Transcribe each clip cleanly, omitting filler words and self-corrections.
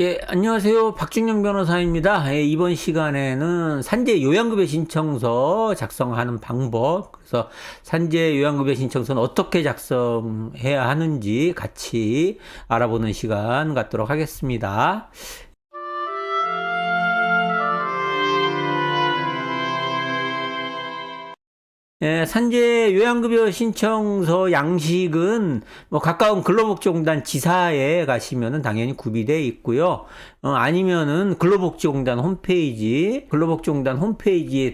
예, 안녕하세요. 박준영 변호사입니다. 예, 이번 시간에는 산재 요양급여 신청서 작성하는 방법, 그래서 산재 요양급여 신청서는 어떻게 작성해야 하는지 같이 알아보는 시간 갖도록 하겠습니다. 예, 산재 요양급여 신청서 양식은 뭐 가까운 근로복지공단 지사에 가시면은 당연히 구비되어 있고요. 아니면은 근로복지공단 홈페이지에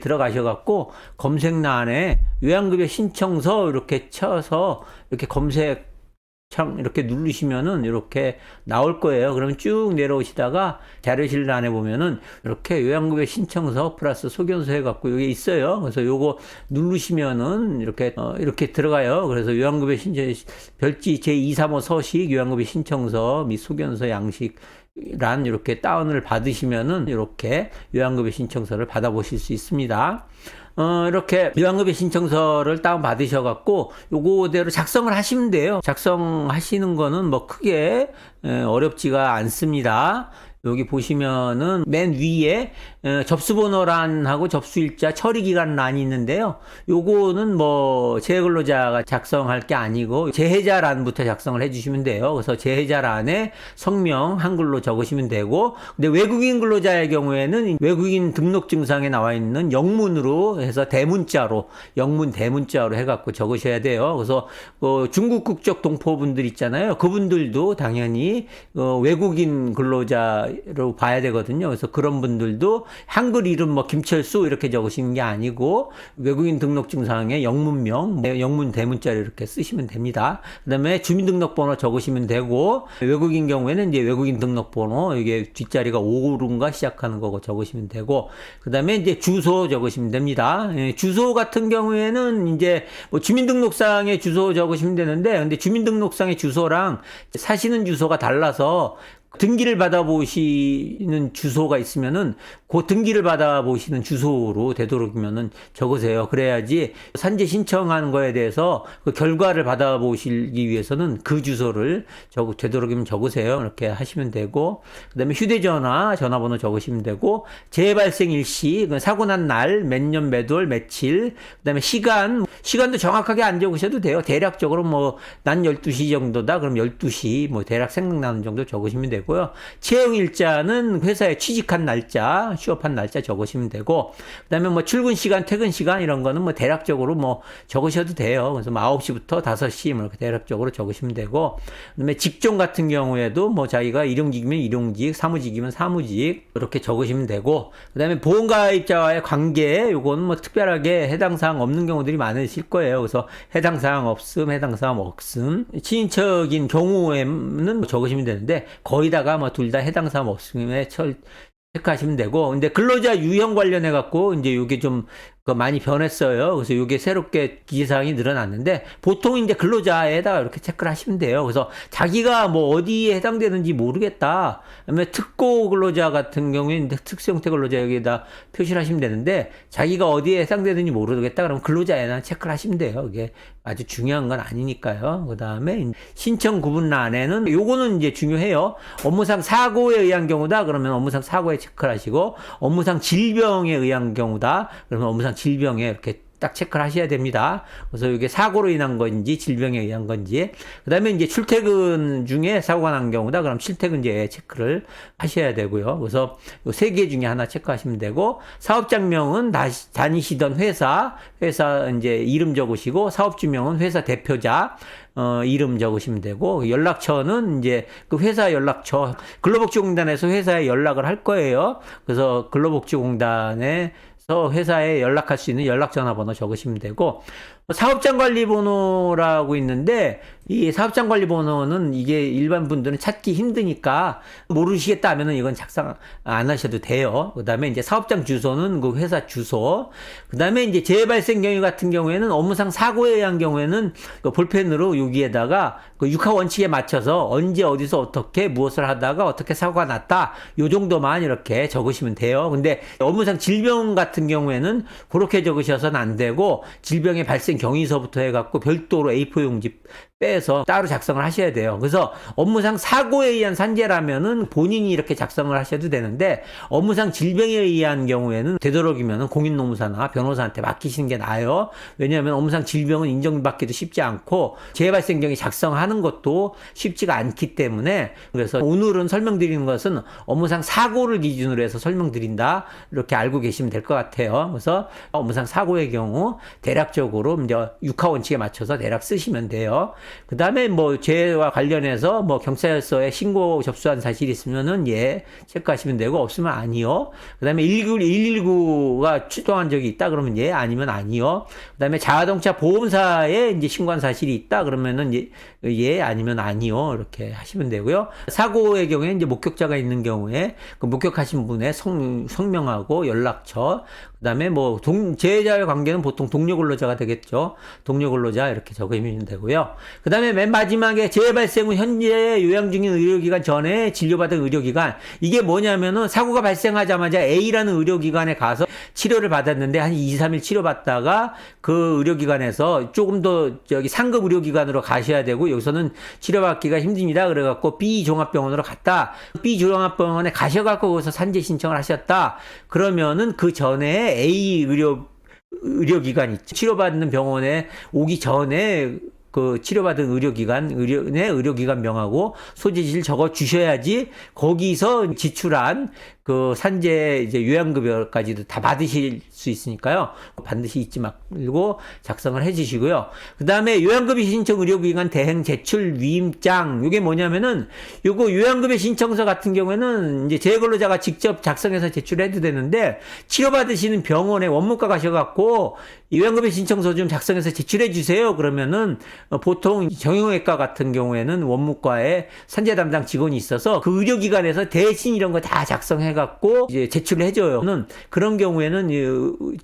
들어가셔갖고 검색란에 요양급여 신청서 이렇게 쳐서 이렇게 검색 창 이렇게 누르시면은 이렇게 나올 거예요. 그러면 쭉 내려오시다가 자료실란에 보면은 이렇게 요양급여 신청서 플러스 소견서 해갖고 여기 있어요. 그래서 요거 누르시면은 이렇게 들어가요. 그래서 요양급여 신청 별지 제235 서식 요양급여 신청서 및 소견서 양식 란 이렇게 다운을 받으시면은 이렇게 요양급여 신청서를 받아보실 수 있습니다. 이렇게 요양급여 신청서를 다운 받으셔갖고 요거대로 작성을 하시면 돼요. 작성하시는 거는 뭐 크게 어렵지가 않습니다. 여기 보시면은 맨 위에 접수번호란하고 접수일자 처리기간란이 있는데요. 요거는 뭐 재해근로자가 작성할 게 아니고 재해자란부터 작성을 해주시면 돼요. 그래서 재해자란에 성명 한글로 적으시면 되고, 근데 외국인 근로자의 경우에는 외국인 등록증상에 나와 있는 영문으로 해서 영문 대문자로 해갖고 적으셔야 돼요. 그래서 중국 국적 동포분들 있잖아요. 그분들도 당연히 외국인 근로자로 봐야 되거든요. 그래서 그런 분들도 한글 이름 뭐 김철수 이렇게 적으시는 게 아니고 외국인 등록증상에 영문명, 영문 대문자로 이렇게 쓰시면 됩니다. 그 다음에 주민등록번호 적으시면 되고, 외국인 경우에는 이제 외국인 등록번호 이게 뒷자리가 5른가 시작하는 거고 적으시면 되고, 그 다음에 이제 주소 적으시면 됩니다. 주소 같은 경우에는 이제 뭐 주민등록상의 주소 적으시면 되는데, 근데 주민등록상의 주소랑 사시는 주소가 달라서 등기를 받아보시는 주소가 있으면은 그 등기를 받아보시는 주소로 되도록이면은 적으세요. 그래야지 산재 신청하는 거에 대해서 그 결과를 받아보시기 위해서는 그 주소를 되도록이면 적으세요. 이렇게 하시면 되고, 그 다음에 휴대전화, 전화번호 적으시면 되고, 재발생 일시, 사고 난 날, 몇 년, 몇 월, 며칠, 그 다음에 시간도 정확하게 안 적으셔도 돼요. 대략적으로 뭐, 난 12시 정도다. 그럼 12시, 뭐, 대략 생각나는 정도 적으시면 되고, 채용일자는 회사에 취직한 날짜, 취업한 날짜 적으시면 되고, 그 다음에 뭐 출근 시간, 퇴근 시간 이런 거는 뭐 대략적으로 뭐 적으셔도 돼요. 그래서 뭐 9시부터 5시 뭐 이렇게 대략적으로 적으시면 되고, 그 다음에 직종 같은 경우에도 뭐 자기가 일용직이면 일용직, 사무직이면 사무직 이렇게 적으시면 되고, 그 다음에 보험가입자와의 관계, 요거는 뭐 특별하게 해당사항 없는 경우들이 많으실 거예요. 그래서 해당사항 없음, 해당사항 없음, 친인척인 경우에는 뭐 적으시면 되는데, 거의 다가 뭐 둘 다 해당 사항 없음에 체크하시면 되고, 근데 근로자 유형 관련해 갖고 이제 요게 좀 많이 변했어요. 그래서 요게 새롭게 기재사항이 늘어났는데, 보통 이제 근로자에다가 이렇게 체크를 하시면 돼요. 그래서 자기가 뭐 어디에 해당되는지 모르겠다, 그다음에 특고 근로자 같은 경우에는 특수형태 근로자 여기에다 표시를 하시면 되는데, 자기가 어디에 해당되는지 모르겠다 그러면 근로자에다 체크를 하시면 돼요. 이게 아주 중요한 건 아니니까요. 그 다음에 신청 구분란에는 요거는 이제 중요해요. 업무상 사고에 의한 경우다 그러면 업무상 사고에 체크를 하시고, 업무상 질병에 의한 경우다 그러면 업무상 질병에 이렇게 딱 체크를 하셔야 됩니다. 그래서 이게 사고로 인한 건지 질병에 의한 건지, 그 다음에 이제 출퇴근 중에 사고가 난 경우다 그럼 출퇴근제에 체크를 하셔야 되고요. 그래서 이 세 개 중에 하나 체크하시면 되고, 사업장명은 다니시던 회사 이제 이름 적으시고, 사업주명은 회사 대표자 이름 적으시면 되고, 연락처는 이제 그 회사 연락처, 근로복지공단에서 회사에 연락을 할 거예요. 그래서 근로복지공단에 회사에 연락할 수 있는 연락전화번호 적으시면 되고, 사업장관리번호라고 있는데, 이 사업장관리번호는 이게 일반 분들은 찾기 힘드니까 모르시겠다 하면은 이건 작성 안 하셔도 돼요. 그 다음에 이제 사업장 주소는 그 회사 주소, 그 다음에 이제 재발생 경우 같은 경우에는 업무상 사고에 의한 경우에는 그 볼펜으로 여기에다가 그 육하 원칙에 맞춰서 언제 어디서 어떻게 무엇을 하다가 어떻게 사고가 났다, 요 정도만 이렇게 적으시면 돼요. 근데 업무상 질병 같은 경우에는 그렇게 적으셔서는 안 되고, 질병의 발생 경위서부터 해갖고 별도로 A4 용지 빼서 따로 작성을 하셔야 돼요. 그래서 업무상 사고에 의한 산재라면은 본인이 이렇게 작성을 하셔도 되는데, 업무상 질병에 의한 경우에는 되도록이면 공인노무사나 변호사한테 맡기시는 게 나아요. 왜냐하면 업무상 질병은 인정받기도 쉽지 않고 재해 발생 경에 작성하는 것도 쉽지가 않기 때문에, 그래서 오늘은 설명드리는 것은 업무상 사고를 기준으로 해서 설명드린다, 이렇게 알고 계시면 될 것 같아요. 그래서 업무상 사고의 경우 대략적으로 이제 육하 원칙에 맞춰서 대략 쓰시면 돼요. 그 다음에 뭐 재해와 관련해서 뭐 경찰서에 신고 접수한 사실이 있으면은 예 체크하시면 되고, 없으면 아니요. 그 다음에 119가 출동한 적이 있다 그러면 예, 아니면 아니요. 그 다음에 자동차 보험사에 이제 신고한 사실이 있다 그러면은 예, 아니면 아니요, 이렇게 하시면 되고요. 사고의 경우에 이제 목격자가 있는 경우에 그 목격하신 분의 성명하고 연락처, 그 다음에 뭐 재해자의 관계는 보통 동료 근로자가 되겠죠. 동료 근로자 이렇게 적으시면 되고요. 그 다음에 맨 마지막에 재해 발생 후 현재 요양 중인 의료기관 전에 진료받은 의료기관, 이게 뭐냐면은 사고가 발생하자마자 A라는 의료기관에 가서 치료를 받았는데 한 2, 3일 치료받다가 그 의료기관에서 조금 더 상급 의료기관으로 가셔야 되고, 여기서는 치료받기가 힘듭니다. 그래갖고 B 종합병원으로 갔다. B 종합병원에 가셔갖고 거기서 산재 신청을 하셨다. 그러면은 그 전에 A 의료기관 있죠. 치료받는 병원에 오기 전에 그 치료받은 의료기관 명하고 소재지를 적어 주셔야지 거기서 지출한 그 산재 이제 요양급여까지도 다 받으실 수 있으니까요. 반드시 잊지 말고 작성을 해 주시고요. 그 다음에 요양급여 신청 의료기관 대행 제출 위임장. 이게 뭐냐면은 요거 요양급여 신청서 같은 경우에는 이제 재해근로자가 직접 작성해서 제출해도 되는데, 치료받으시는 병원에 원무과 가셔갖고 요양급여 신청서 좀 작성해서 제출해 주세요. 그러면은 보통 정형외과 같은 경우에는 원무과에 산재 담당 직원이 있어서 그 의료기관에서 대신 이런 거 다 작성해 갖고 이제 제출을 해줘요. 그런 경우에는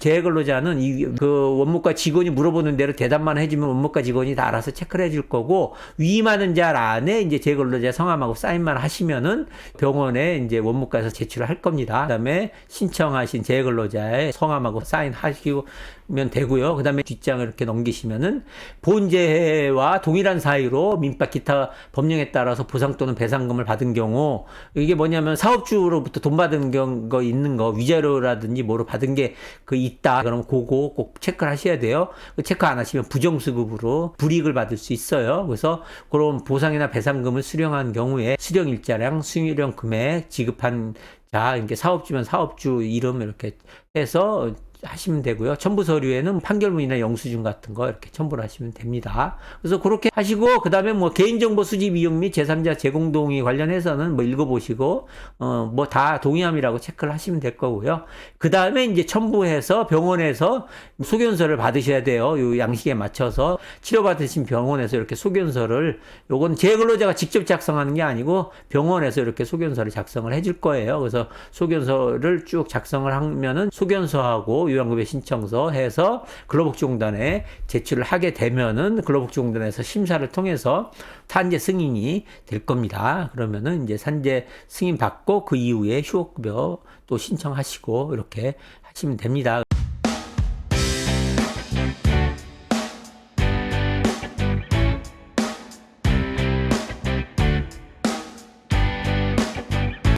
재해근로자는 그 원무과 직원이 물어보는 대로 대답만 해주면 원무과 직원이 다 알아서 체크를 해줄 거고, 위임하는 자 안에 이제 재해근로자 성함하고 사인만 하시면은 병원에 이제 원무과에서 제출을 할 겁니다. 그다음에 신청하신 재해근로자의 성함하고 사인하시면 되고요. 그다음에 뒷장을 이렇게 넘기시면은 본재해와 동일한 사유로 민법 기타 법령에 따라서 보상 또는 배상금을 받은 경우, 이게 뭐냐면 사업주로부터 돈 받은 거 있는 거 위자료라든지 뭐로 받은 게 그 있다 그러면 그거 꼭 체크를 하셔야 돼요. 체크 안 하시면 부정수급으로 불이익을 받을 수 있어요. 그래서 그런 보상이나 배상금을 수령한 경우에 수령 일자량, 수령 금액, 지급한 자, 이게 사업주면 사업주 이름 이렇게 해서 하시면 되고요. 첨부 서류에는 판결문이나 영수증 같은 거 이렇게 첨부를 하시면 됩니다. 그래서 그렇게 하시고, 그 다음에 뭐 개인정보 수집 이용 및 제3자 제공 동의 관련해서는 뭐 읽어보시고, 뭐 다 동의함이라고 체크를 하시면 될 거고요. 그 다음에 이제 첨부해서 병원에서 소견서를 받으셔야 돼요. 요 양식에 맞춰서 치료받으신 병원에서 이렇게 소견서를, 요건 재해근로자가 직접 작성하는 게 아니고 병원에서 이렇게 소견서를 작성을 해줄 거예요. 그래서 소견서를 쭉 작성을 하면은 소견서하고 요양급여 신청서 해서 근로복지공단에 제출을 하게 되면은 근로복지공단에서 심사를 통해서 산재 승인이 될 겁니다. 그러면은 이제 산재 승인 받고 그 이후에 휴업급여 또 신청하시고 이렇게 하시면 됩니다.